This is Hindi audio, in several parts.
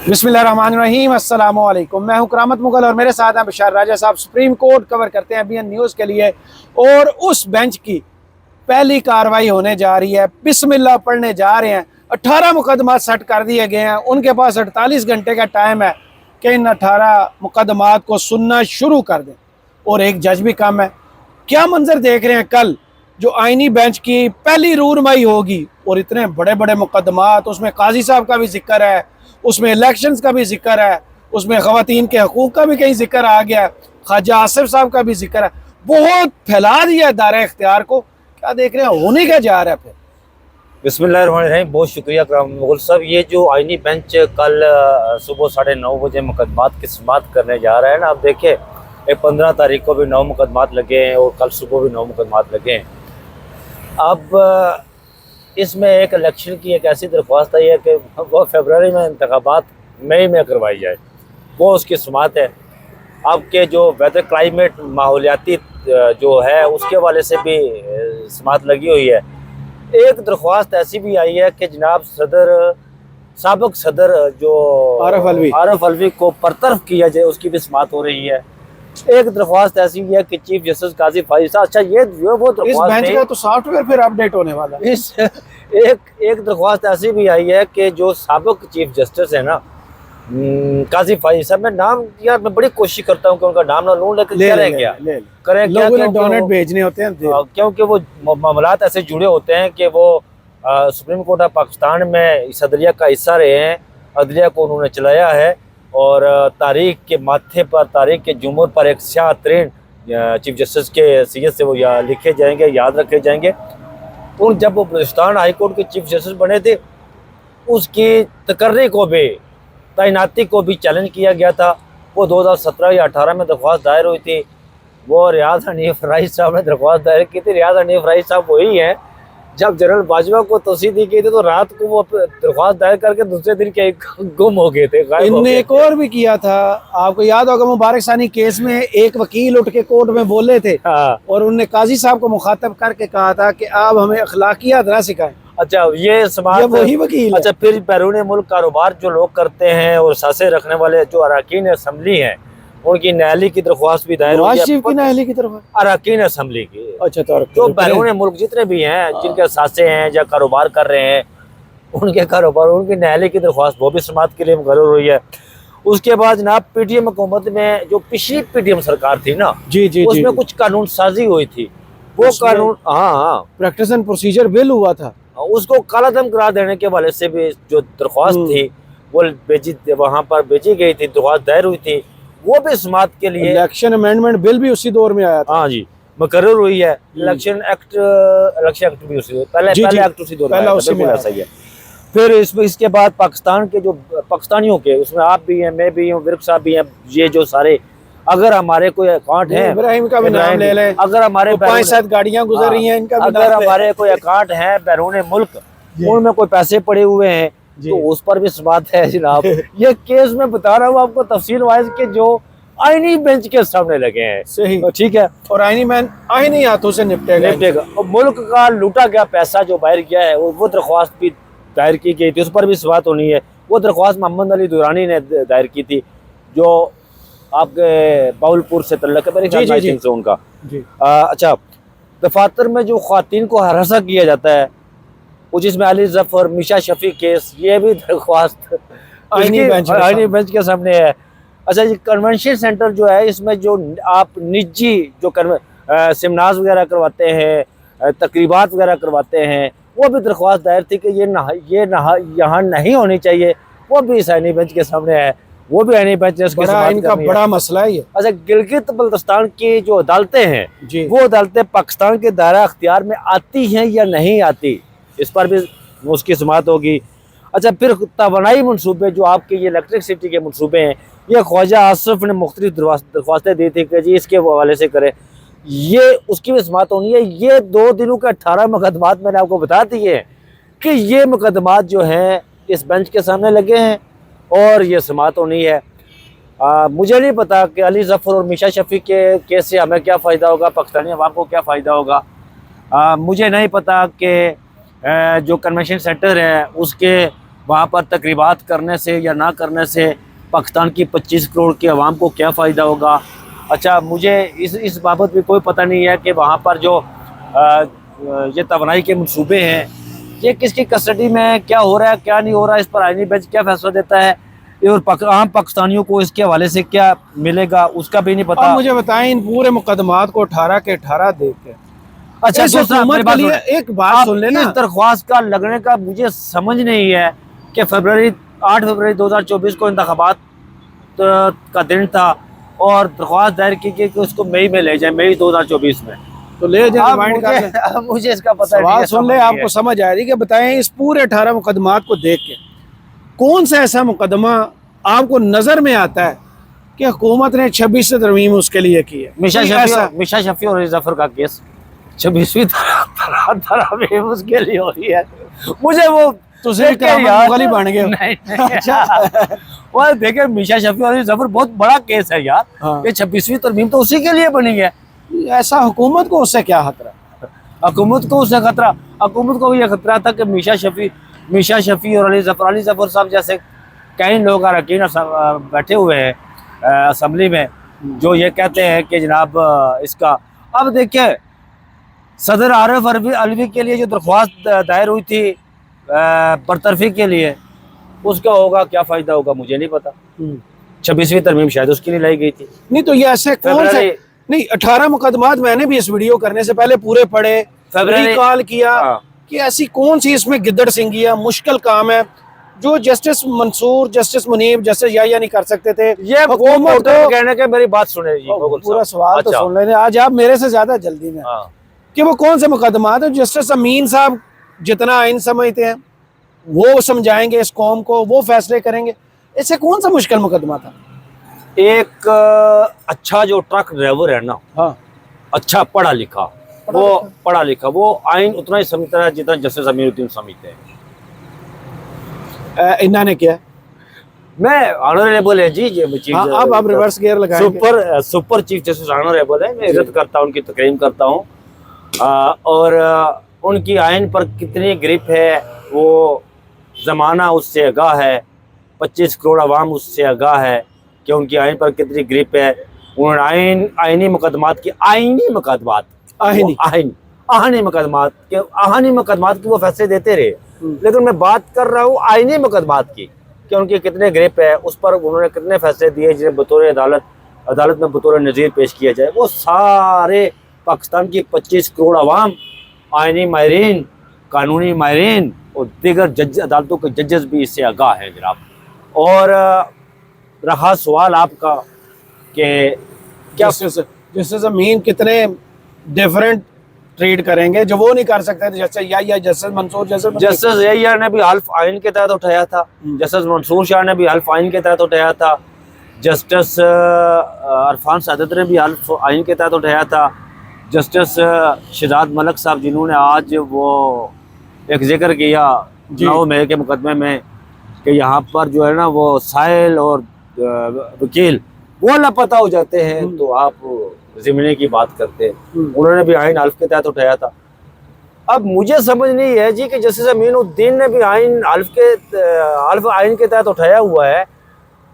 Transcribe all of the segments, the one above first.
बिस्मिल्लाहिर्रहमानिर्रहीम, अस्सलाम वालेकुम। मैं हूं करामत मुगल और मेरे साथ हैं बशार राजा साहब। सुप्रीम कोर्ट कवर करते हैं BN न्यूज़ के लिए और उस बेंच की पहली कार्रवाई होने जा रही है। बिस्मिल्लाह पढ़ने जा रहे हैं। 18 मुकदमा सेट कर दिए गए हैं। उनके पास 48 घंटे का टाइम है कि इन 18 मुकदमात को सुनना शुरू कर दें और एक जज भी कम है। क्या मंजर देख रहे हैं कल जो आईनी बेंच की पहली रूरमाई होगी और इतने बड़े बड़े मुकदमात, उसमें काजी साहब का भी जिक्र है, उसमें इलेक्शंस का भी जिक्र है, उसमें ख़वातीन के हकूक़ का भी कहीं जिक्र आ गया, ख्वाजा आसिफ साहब का भी जिक्र है। बहुत फैला दिया दायरा इख्तियार को। क्या देख रहे हैं, होने क्या जा रहा है फिर? बिस्मिल्लाहिर्रहमानिर्रहीम। बहुत शुक्रिया मुगल साहब। ये जो आईनी बेंच कल सुबह 9:30 बजे मुकदमात की समाअत करने जा रहा है ना, आप देखिए 15 तारीख को भी 9 मुकदमात लगे हैं और कल सुबह भी 9 मुकदमात लगे हैं। अब इसमें एक इलेक्शन की एक ऐसी दरख्वास्त आई है कि वो फरवरी में इंतखाबात मई में करवाई जाए, वो उसकी समाअत है। आपके जो वेदर क्लाइमेट माहौलियाती जो है उसके वाले से भी समाअत लगी हुई है। एक दरख्वास्त ऐसी भी आई है कि जनाब साबिक सदर जो आरफ अलवी को बरतरफ किया जाए, उसकी भी समाअत हो रही है। एक दरख्वास्त ऐसी है कि चीफ जस्टिस काजी फाइज साहब, अच्छा ये वो दरख्वास्त, इस बेंच का तो सॉफ्टवेयर फिर अपडेट होने वाला है। एक दरख्वास्त ऐसी भी आई है कि जो साबिक चीफ जस्टिस है ना, काजी फाइज साहब, मैं नाम यार मैं बड़ी कोशिश करता हूँ कि उनका नाम ना लूं, लेकिन करें क्या डोनेट भेजने होते हैं, क्योंकि वो मामलात ऐसे जुड़े होते हैं कि वो सुप्रीम कोर्ट ऑफ पाकिस्तान में इस अदलिया का हिस्सा रहे हैं। अदलिया को उन्होंने चलाया है और तारीख के माथे पर, तारीख के जुमर पर एक स्याह तरीन चीफ जस्टिस के सीयत से वो लिखे जाएंगे, याद रखे जाएंगे। उन जब वो बलूचिस्तान हाई कोर्ट के चीफ जस्टिस बने थे, उसकी तकर्री को भी, तैनाती को भी चैलेंज किया गया था। वो 2017 या 18 में दरख्वास्त दायर हुई थी। वो रियाज हनीफ राइस साहब ने दरख्वास्त दायर की थी। रियाज हनीफ राइस साहब वही हैं जब जनरल बाजवा को तोसी दी गई थी तो रात को वो दरख्वास्त दायर करके दूसरे दिन के गुम हो गए थे। इनने एक और भी किया था, आपको याद होगा, मुबारक सानी केस में एक वकील उठ के कोर्ट में बोले थे। हाँ। और उनने काजी साहब को मुखातब करके कहा था कि आप हमें अखलाकियात ना सिखाएं। अच्छा, ये समाज वही वकील। अच्छा, फिर बैरून मुल्क कारोबार जो लोग करते हैं और सासे रखने वाले जो अरकान असम्बली हैं, उनकी न्यायालय की दरख्वास्त भी दायर हुई है। न्यायालय की तरफ अरकान असम्बली की, अच्छा, जो बैरून मुल्क जितने भी हैं जिनके सासे हैं या कारोबार कर रहे हैं, उनके कारोबार, उनकी न्यायालय की दरख्वास्त वो भी समाअत के लिए मुकर्रर हुई है। उसके बाद जनाब PTM हुकूमत में जो पिछली PTM सरकार थी ना, उसमें कुछ कानून साजी हुई थी। वो कानून, हाँ, प्रैक्टिस एंड प्रोसीजर बिल हुआ था, उसको कालादम करार देने के वाले से भी जो दरख्वास्त थी वो वहाँ पर भेजी गई थी, दरख्वास्त दायर हुई थी, वो भी समाअत के लिए। इलेक्शन अमेंडमेंट बिल भी उसी दौर में आया था। हाँ जी, मुकर्रर हुई है। इलेक्शन एक्ट भी उसी पहले एक्ट उसी दौर में ऐसा ही है। फिर इसके बाद पाकिस्तान के जो पाकिस्तानियों के, उसमें आप भी हैं, मैं भी हूँ, विर्क साहब भी हैं, ये जो सारे, अगर हमारे कोई अकाउंट है, इब्राहिम का भी नाम ले लें, अगर हमारे 5-7 गाड़ियां गुजर रही हैं, इनका भी अगर हमारे कोई अकाउंट है बैरून मुल्क, उनमें कोई पैसे पड़े हुए हैं तो उस पर भी समाअत है जनाब। ये केस में बता रहा हूँ आपको तफसील वाइज के जो आईनी बेंच के सामने लगे हैं। सही, ठीक है। और आईनी हाथों से निपटेगा। और मुल्क का लूटा गया पैसा जो बाहर गया है, वो दरख्वास्त भी दायर की गई थी, उस पर भी समाअत होनी है। वो दरख्वास्त मोहम्मद अली दुरानी ने दायर की थी, जो आपके बाउलपुर से तल्लक है, मेरे ख्याल से उनका। अच्छा, दफातर में जो ख्वातीन को हरासा किया जाता है, वो जिसमें अली जफर, मिशा शफी केस, ये भी दरख्वास्त आईनी बेंच के सामने है। अच्छा, ये कन्वेंशन सेंटर जो है, इसमें जो आप निजी जो सेमिनार्स वगैरह करवाते हैं, तकरीबात वगैरह करवाते हैं, वो भी दरख्वास्त दायर थी कि ये यहाँ नहीं होनी चाहिए। वो भी इस आईनी बेंच के सामने है, वो भी आईनी बेंच ने इनका बड़ा मसला है ये। अच्छा, गिलगित बल्तिस्तान की जो अदालतें हैं, वो अदालतें पाकिस्तान के दायरा अख्तियार में आती हैं या नहीं आती, इस पर भी उसकी समाअत होगी। अच्छा, फिर तवानाई मनसूबे जो आपके ये इलेक्ट्रिसिटी के मनसूबे हैं, ये ख्वाजा आसिफ ने मुख्तलिफ दरख्वास्तें दी थी कि जी इसके हवाले से करें, ये उसकी भी समाअत होनी है। ये 2 दिनों के 18 मुकदमात मैंने आपको बता दिए कि ये मुकदमात जो हैं इस बेंच के सामने लगे हैं और ये समाअत होनी है। मुझे नहीं पता कि अली जफर और मिशा शफी के केस से हमें क्या फ़ायदा होगा, पाकिस्तानी अवाम को क्या फ़ायदा होगा। मुझे नहीं पता कि जो कन्वेंशन सेंटर है उसके वहाँ पर तकरीबात करने से या ना करने से पाकिस्तान की 25 करोड़ की आवाम को क्या फ़ायदा होगा। अच्छा, मुझे इस बाबत भी कोई पता नहीं है कि वहाँ पर जो ये तवानाई के मंसूबे हैं, ये किसकी कस्टडी में क्या हो रहा है क्या नहीं हो रहा है, इस पर आईनी बेंच क्या फैसला देता है, और आम पाकिस्तानियों को इसके हवाले से क्या मिलेगा उसका भी नहीं पता। अब मुझे बताएं, इन पूरे मुकदमात को 18 के 18 देख के, अच्छा, इस हुकूमत के लिए एक बात सुन लेना, इस दरख्वास्त का लगने का मुझे समझ नहीं है कि 8 फरवरी 2024 को इंतखाबात का दिन था और दरख्वास्त दायर की कि उसको मई में ले जाए, मई 2024 में, तो ले जाए। मुझे इसका पता नहीं है। सुन ले, आपको समझ आ रही है कि बताएं, इस पूरे 18 मुकदमात को देख के कौन सा ऐसा मुकदमा आपको नजर में आता है कि हुकूमत ने 26 से तरमीम उसके लिए की है? मिशा शफी और जफर का केस 26वीं तरमीम उसके लिए हो रही है। मुझे वो मुगली बन गए। अच्छा, वो देखे मिशा शफी और जफर बहुत बड़ा केस है यार। हाँ। ये 26वीं तरमीम तो उसी के लिए बनी है। ऐसा हुकूमत को उससे क्या खतरा? हुकूमत को उससे खतरा, हुकूमत को ये खतरा था कि मिशा शफी और अली जफर साहब जैसे कई लोग अरकान बैठे हुए हैं असम्बली में, जो ये कहते हैं कि जनाब इसका, अब देखिए सदर आरिफ अलवी के लिए जो दरख्वास्त दायर हुई थी बरतरफी के लिए, उसका होगा क्या फ़ायदा होगा मुझे नहीं पता। 26वीं तरमीम शायद उसके लिए लाई गई थी। नहीं तो ये ऐसे कौन से, नहीं 18 मुकदमात मैंने भी इस वीडियो करने से पहले पूरे पढ़े, रिकॉल किया कि ऐसी कौन सी इसमें गिद्दड़ सिंगिया मुश्किल काम है जो justice Mansoor, justice Munib, justice Yahya नहीं कर सकते थे। ये हुकूमत को कहने के, मेरी बात सुने जी, पूरा सवाल तो सुन लेने, आज आप मेरे से ज्यादा जल्दी में कि वो कौन से मुकदमात है जस्टिस अमीन साहब जितना आइन समझते हैं वो समझाएंगे इस कौम को, वो फैसले करेंगे। इससे कौन सा मुश्किल मुकदमा था? एक अच्छा जो ट्रक ड्राइवर है ना, हाँ, अच्छा पढ़ा लिखा, वो आइन उतना ही समझता है जितना जस्टिस अमीरुद्दीन समझते हैं। इन्होंने किया, मैं ऑनरेबल है जी, ये हाँ, अब आप रिवर्स गियर लगाएंगे। सुपर चीफ जस्टिस ऑनरेबल है, मैं इज्जत करता हूँ, उनकी तकरीम करता हूँ, और उनकी आइन पर कितनी ग्रिप है वो ज़माना उससे आगाह है, 25 करोड़ आवाम उससे आगाह है कि उनकी आइन पर कितनी ग्रिप है। उन्होंने आइनी मुकदमात की वो फैसले देते रहे, लेकिन मैं बात कर रहा हूँ आइनी मुकदमात की कि उनकी कितने ग्रिप है, उस पर उन्होंने कितने फैसले दिए जिन्हें बतौर अदालत में बतौर नज़ीर पेश किया जाए। वो सारे पाकिस्तान की 25 करोड़ आवाम, आइनी माहिरीन, कानूनी माहिरीन और दीगर जज, अदालतों के जजेस भी इससे आगाह हैं जनाब। और रहा सवाल आपका कि क्या जस्टिस अमीन कितने डिफरेंट ट्रीट करेंगे जो वो नहीं कर सकते थे, justice Yahya, justice Mansoor, justice Yahya ने भी हल्फ आइन के तहत उठाया था, जस्टिस मंसूर शाह ने भी हल्फ आइन के तहत उठाया था, जस्टिस अरफान सादत ने भी हल्फ आइन के तहत उठाया था, जस्टिस शहजाद मलिक साहब जिन्होंने आज वो एक जिक्र किया 9 मई के मुकदमे में कि यहाँ पर जो है ना वो साहिल और वकील वो लापता हो जाते हैं, तो आप ज़िम्मे की बात करते हैं। उन्होंने भी आइन हल्फ के तहत उठाया था। अब मुझे समझ नहीं है जी कि जस्टिस अमीनुद्दीन ने भी हल्फ आइन के तहत उठाया हुआ है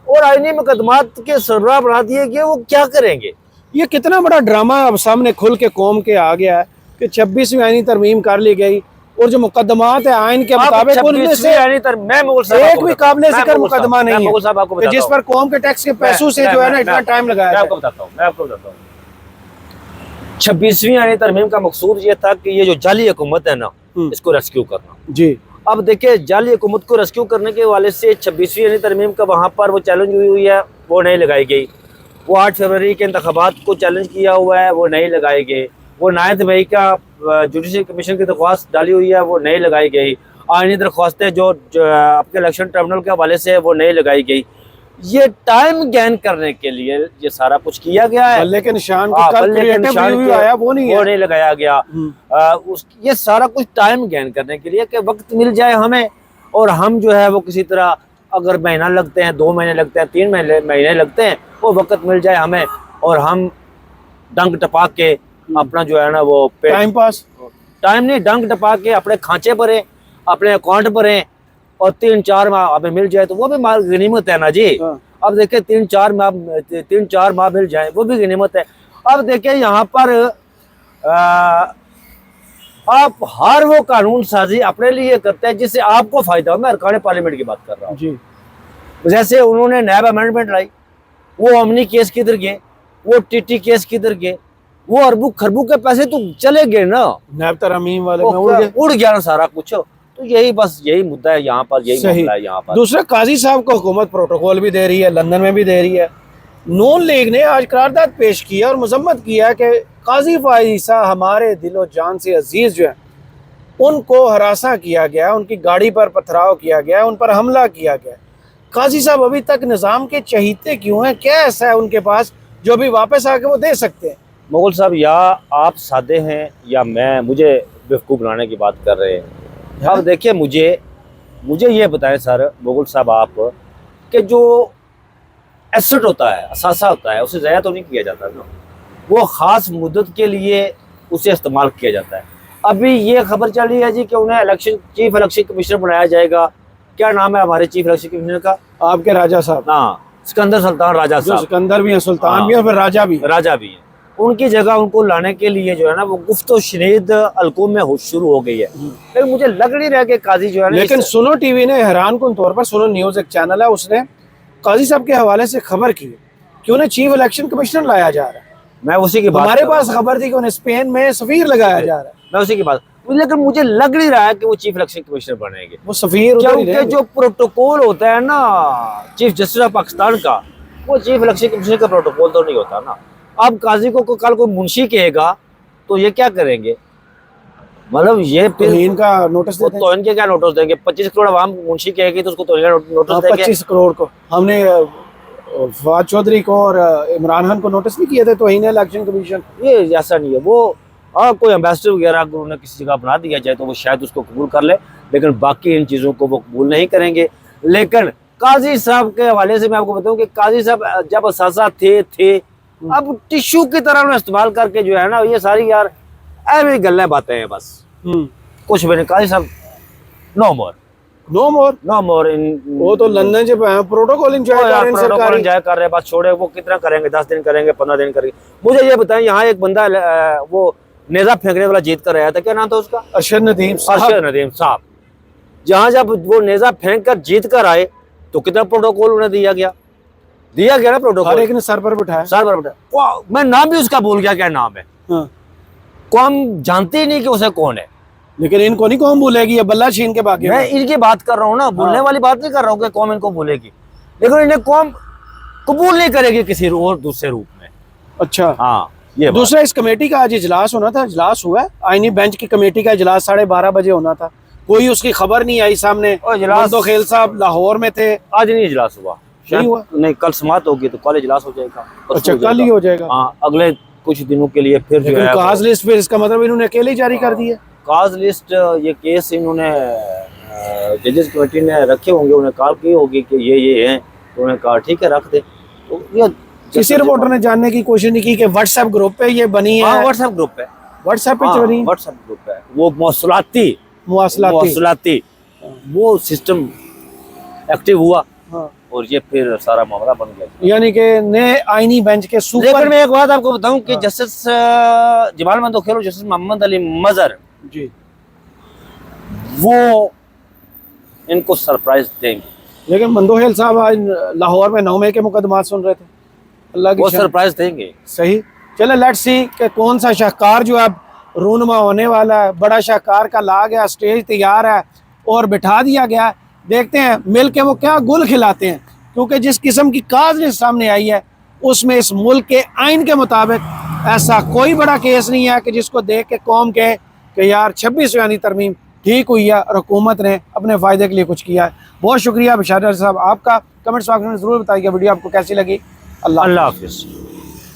और आइनी मुकदमात के सरबराह बना दिए गए, वो क्या करेंगे? ये कितना बड़ा ड्रामा अब सामने खुल के कौम के आ गया है कि 26वीं आइनी तरमीम कर ली गई और जो मुकदमात है आइन के मुताबिक उनमें से एक भी काबिल जिक्र मुकदमा नहीं है जिस पर कौम के टैक्स के पैसों से जो है ना इतना टाइम लगाया। मैं आपको बताता हूँ 26वीं आइनी तरमीम का मकसूद ये था कि ये जो जाली हुकूमत है ना, इसको रेस्क्यू करना जी। अब देखिए जाली हुकूमत को रेस्क्यू करने के हवाले से 26वीं आइनी तरमीम का वहाँ पर वो चैलेंज हुई है, वो नहीं लगाई गई। वो 8 फरवरी के इंतखाबात को चैलेंज किया हुआ है, वो नहीं लगाई गई। वो 9 मई का जुडिशल कमीशन की दरख्वास्त डाली हुई है, वो नहीं लगाई गई। आइनी दरख्वास्तें जो आपके इलेक्शन ट्रिब्यूनल के हवाले से वो नहीं लगाई गई। ये टाइम गेन करने के लिए ये सारा कुछ किया गया है, बल्ले के निशान आया वो नहीं लगाया गया। ये सारा कुछ टाइम गेन करने के लिए कि वक्त मिल जाए हमें, और हम जो है वो किसी तरह, अगर महीना लगते हैं, 2 महीने लगते हैं, 3 महीने लगते हैं, वो वक्त मिल जाए हमें और हम डंक टपा के अपना जो है ना वो टाइम नहीं, डंक टपा के अपने खांचे भरें, अपने अकाउंट भरें और 3-4 माह हमें मिल जाए तो वो भी गनीमत है ना जी। हाँ। अब देखिए 3-4 माह मिल जाए वो भी गनीमत है। अब देखिए यहाँ पर आप हर वो कानून साजी अपने लिए करते हैं जिससे आपको फायदा हो। मैं अरकान पार्लियामेंट की बात कर रहा हूँ जी। जैसे उन्होंने नैब अमेंडमेंट लाई, वो अमनी केस किधर गए, वो टीटी केस किधर गए, वो अरबों खरबों के पैसे तो चले गए ना, नैब तरमीम वाले में उड़ गया ना सारा कुछ। तो यही बस यही मुद्दा है यहाँ पर, यही मामला है यहाँ पर। दूसरा, काजी साहब को हुकूमत प्रोटोकॉल भी दे रही है, लंदन में भी दे रही है। नून लीग ने आज करारदाद पेश किया और मजम्मत किया कि काजी फाइसा हमारे दिलो जान से अजीज जो है उनको हरासा किया गया, उनकी गाड़ी पर पथराव किया गया, उन पर हमला किया गया। काजी साहब अभी तक निज़ाम के चहीते क्यों हैं? क्या ऐसा है उनके पास जो भी वापस आके वो दे सकते हैं? मुगल साहब, या आप सादे हैं या मुझे बेवकूफ़ बनाने की बात कर रहे हैं। अब देखिए मुझे ये बताएं सर मुगल साहब आप, कि जो एसेट होता है, असासा होता है, उसे ज़ाया तो नहीं किया जाता ना, वो ख़ास मुद्दत के लिए उसे इस्तेमाल किया जाता है। अभी ये खबर चल रही है जी कि उन्हें चीफ इलेक्शन कमिश्नर बनाया जाएगा। क्या नाम है हमारे चीफ इलेक्शन कमिश्नर का? आपके राजा साहब। हाँ, सिकंदर सुल्तान राजा साहब। सिकंदर भी है, सुल्तान भी है, फिर राजा भी है। उनकी जगह उनको लाने के लिए जो है ना वो गुफ्त और शनीद हलकों में शुरू हो गई है। लेकिन मुझे लग नहीं रहा कि काजी जो है ना, लेकिन सुनो टीवी ने हैरान कुन तौर पर, सुनो न्यूज़ एक चैनल है, उसने काजी साहब के हवाले से खबर की कि उन्हें चीफ इलेक्शन कमिश्नर लाया जा रहा है। मैं उसी की बात, हमारे पास खबर थी कि उन्हें स्पेन में सफीर लगाया जा रहा है। मैं उसी की बात, लेकिन मुझे लग नहीं रहा है कि वो चीफ इलेक्शन कमिश्नर बनेंगे। वो सफीर, क्योंकि जो प्रोटोकॉल होता है ना चीफ जस्टिस ऑफ पाकिस्तान का, वो चीफ इलेक्शन कमिश्नर का प्रोटोकॉल तो नहीं होता ना। अब काजी को कल कोई मुंशी कहेगा तो ये क्या करेंगे? मतलब ये तौहीन का नोटिस देते हैं। तौहीन के क्या नोटिस देंगे? 25 करोड़ आवाम मुंशी कहेगी तो उसको तौहीन का नोटिस देंगे। 25 करोड़ को हमने फवाद चौधरी को और इमरान खान को नोटिस नहीं किए थे तौहीन इलेक्शन कमीशन। ये ऐसा नहीं है। वो कोई एम्बेसडर वगैरह अगर उन्हें किसी जगह बना दिया जाए तो वो शायद उसको कबूल कर ले, लेकिन बाकी इन चीज़ों को वो कबूल नहीं करेंगे। लेकिन काजी साहब के हवाले से मैं आपको बताऊं कि काजी साहब जब असासा थे अब टिश्यू की तरह उन्हें इस्तेमाल करके जो है ना, ये सारी यार ऐसी गल्लें बातें हैं बस, कुछ भी नहीं। काजी साहब नो मोर इन वो तो लंदन से प्रोटोकॉल एंजॉय कर रहे हैं, बस छोड़े। वो कितना करेंगे? 10 दिन करेंगे, 15 दिन करेंगे। मुझे ये बताएं, यहाँ एक बंदा वो नेजा फेंकने वाला जीत कर आया था, क्या नाम था उसका? अरशद नदीम साहब। जहाँ जब वो नेजा फेंक कर जीत कर आए तो कितना प्रोटोकॉल उन्हें दिया गया ना प्रोटोकॉल। हर एक ने सर पर बिठाया। मैं नाम भी उसका भूल गया, क्या नाम है। कौम जानती ही नहीं कि उसे कौन है। लेकिन इनको नहीं कौम भूलेगी, ये बल्ला छीन के बाकी। मैं इनकी बात कर रहा हूँ ना, भूलने वाली बात नहीं कर रहा हूँ कि कौम इनको भूलेगी, लेकिन इन्हें कौम कबूल नहीं करेगी किसी और दूसरे रूप में। अच्छा, हाँ। ये दूसरा, इस कमेटी का आज इजलास होना था, इजलास हुआ है। आईनी बेंच की कमेटी का इजलास 12:30 बजे होना था, कोई उसकी खबर नहीं आई सामने। तो खेल साहब लाहौर में थे, आज नहीं इजलास हुआ। नहीं हुआ? नहीं, कल समात होगी तो कल इजलास हो जाएगा। अच्छा, कल ही हो जाएगा। हाँ, अगले कुछ दिनों के लिए फिर जो है काज लिस्ट, फिर इसका मतलब इन्होंने अकेले ही जारी कर दी है काज लिस्ट। ये केस इन्होंने जजेस कमेटी ने रखे होंगे, उन्हें कॉल की होगी कि ये हैं, तो उन्होंने कहा ठीक है रख दे। तो ये किसी रिपोर्टर ने जानने की कोशिश नहीं की कि व्हाट्सएप ग्रुप पे ये बनी है। व्हाट्सएप ग्रुप पे बनी, व्हाट्सएप ग्रुप है वो मौसलाती वो सिस्टम एक्टिव हुआ। और ये फिर सारा मामला बन गया। यानी कि नए आईनी बेंच के सुपर। लेकिन मैं एक बात आपको बताऊं कि जस्टिस जमाल मंदोखेल और जस्टिस मोहम्मद अली मजहर जी, वो इनको सरप्राइज देंगे। लेकिन मंदोखेल साहब आज लाहौर में 9 मई के मुकदमा सुन रहे थे। अल्लाह की वो सरप्राइज देंगे। सही, चलो लेट्स सी कि कौन सा शाहकार जो अब रूनमा होने वाला है। बड़ा शाहकार का ला गया, स्टेज तैयार है और बिठा दिया गया। देखते हैं मिल के वो क्या गुल खिलाते हैं, क्योंकि जिस किस्म की काज लिस्ट सामने आई है उसमें इस मुल्क के आइन के मुताबिक ऐसा कोई बड़ा केस नहीं है कि जिसको देख के कौम कहे कि यार 26वीं तरमीम ठीक हुई है और हुकूमत ने अपने फ़ायदे के लिए कुछ किया है। बहुत शुक्रिया बशार साहब आपका। कमेंट्स बॉक्स में ज़रूर बताइएगा वीडियो आपको कैसी लगी। अल्लाह हाफिज़।